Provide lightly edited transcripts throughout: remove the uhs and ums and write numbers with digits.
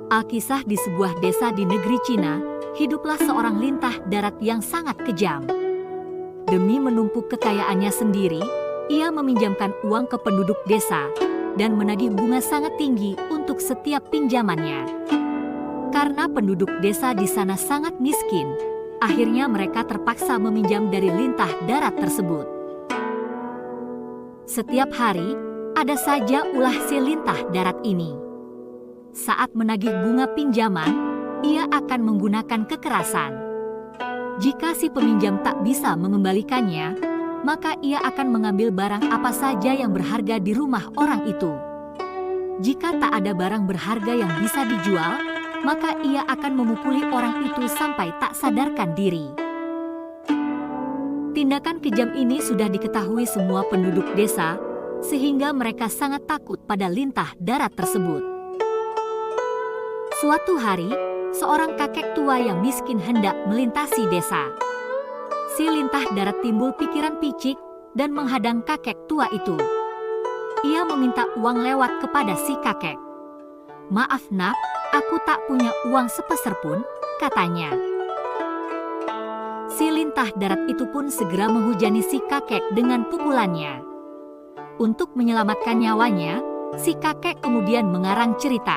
Alkisah di sebuah desa di negeri Cina, hiduplah seorang lintah darat yang sangat kejam. Demi menumpuk kekayaannya sendiri, ia meminjamkan uang ke penduduk desa dan menagih bunga sangat tinggi untuk setiap pinjamannya. Karena penduduk desa di sana sangat miskin, akhirnya mereka terpaksa meminjam dari lintah darat tersebut. Setiap hari, ada saja ulah si lintah darat ini. Saat menagih bunga pinjaman, ia akan menggunakan kekerasan. Jika si peminjam tak bisa mengembalikannya, maka ia akan mengambil barang apa saja yang berharga di rumah orang itu. Jika tak ada barang berharga yang bisa dijual, maka ia akan memukuli orang itu sampai tak sadarkan diri. Tindakan kejam ini sudah diketahui semua penduduk desa, sehingga mereka sangat takut pada lintah darat tersebut. Suatu hari, seorang kakek tua yang miskin hendak melintasi desa. Si lintah darat timbul pikiran picik dan menghadang kakek tua itu. Ia meminta uang lewat kepada si kakek. "Maaf nak, aku tak punya uang sepeser pun," katanya. Si lintah darat itu pun segera menghujani si kakek dengan pukulannya. Untuk menyelamatkan nyawanya, si kakek kemudian mengarang cerita.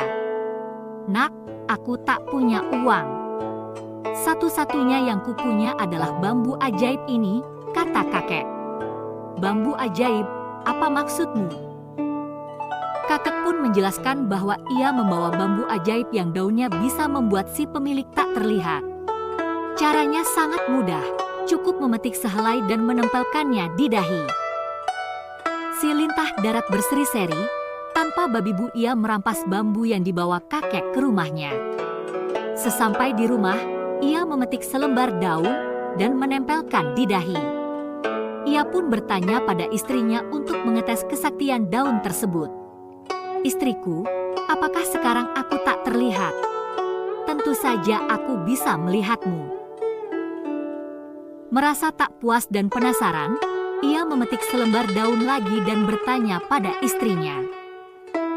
"Nak, aku tak punya uang. Satu-satunya yang kupunya adalah bambu ajaib ini," kata kakek. "Bambu ajaib, apa maksudmu?" Kakek pun menjelaskan bahwa ia membawa bambu ajaib yang daunnya bisa membuat si pemilik tak terlihat. Caranya sangat mudah, cukup memetik sehelai dan menempelkannya di dahi. Si lintah darat berseri-seri. Tanpa babi bu ia merampas bambu yang dibawa kakek ke rumahnya. Sesampai di rumah, ia memetik selembar daun dan menempelkan di dahi. Ia pun bertanya pada istrinya untuk mengetes kesaktian daun tersebut. "Istriku, apakah sekarang aku tak terlihat? Tentu saja aku bisa melihatmu." Merasa tak puas dan penasaran, ia memetik selembar daun lagi dan bertanya pada istrinya.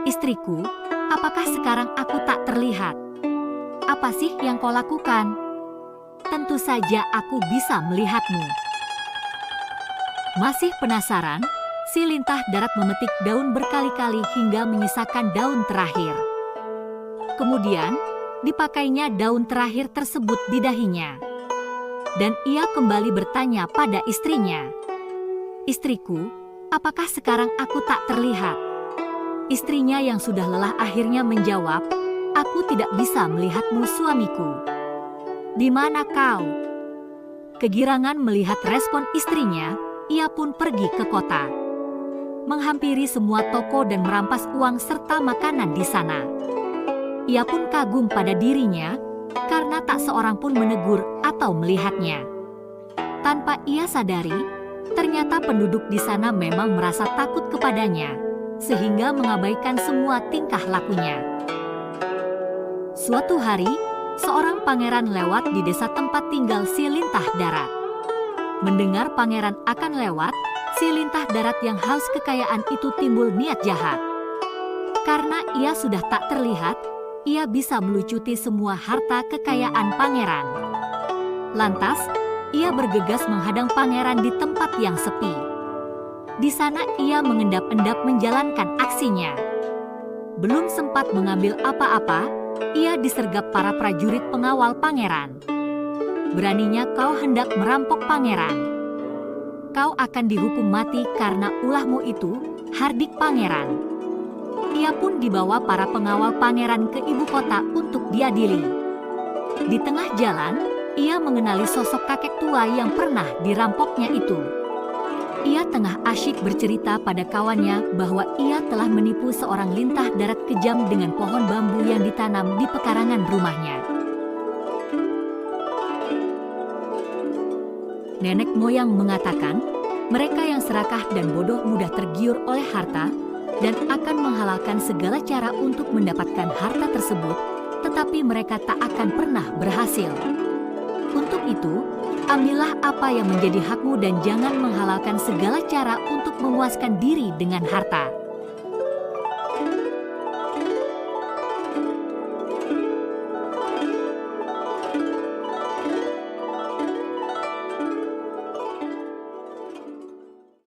"Istriku, apakah sekarang aku tak terlihat? Apa sih yang kau lakukan? Tentu saja aku bisa melihatmu." Masih penasaran, si lintah darat memetik daun berkali-kali hingga menyisakan daun terakhir. Kemudian, dipakainya daun terakhir tersebut di dahinya. Dan ia kembali bertanya pada istrinya. "Istriku, apakah sekarang aku tak terlihat?" Istrinya yang sudah lelah akhirnya menjawab, "Aku tidak bisa melihatmu suamiku. Di mana kau?" Kegirangan melihat respon istrinya, ia pun pergi ke kota. Menghampiri semua toko dan merampas uang serta makanan di sana. Ia pun kagum pada dirinya, karena tak seorang pun menegur atau melihatnya. Tanpa ia sadari, ternyata penduduk di sana memang merasa takut kepadanya, sehingga mengabaikan semua tingkah lakunya. Suatu hari, seorang pangeran lewat di desa tempat tinggal si lintah darat. Mendengar pangeran akan lewat, si lintah darat yang haus kekayaan itu timbul niat jahat. Karena ia sudah tak terlihat, ia bisa melucuti semua harta kekayaan pangeran. Lantas, ia bergegas menghadang pangeran di tempat yang sepi. Di sana ia mengendap-endap menjalankan aksinya. Belum sempat mengambil apa-apa, ia disergap para prajurit pengawal pangeran. "Beraninya kau hendak merampok pangeran? Kau akan dihukum mati karena ulahmu itu," hardik pangeran. Ia pun dibawa para pengawal pangeran ke ibu kota untuk diadili. Di tengah jalan, ia mengenali sosok kakek tua yang pernah dirampoknya itu. Ia tengah asyik bercerita pada kawannya bahwa ia telah menipu seorang lintah darat kejam dengan pohon bambu yang ditanam di pekarangan rumahnya. Nenek moyang mengatakan, mereka yang serakah dan bodoh mudah tergiur oleh harta dan akan menghalalkan segala cara untuk mendapatkan harta tersebut, tetapi mereka tak akan pernah berhasil. Untuk itu, ambillah apa yang menjadi hakmu dan jangan menghalalkan segala cara untuk memuaskan diri dengan harta.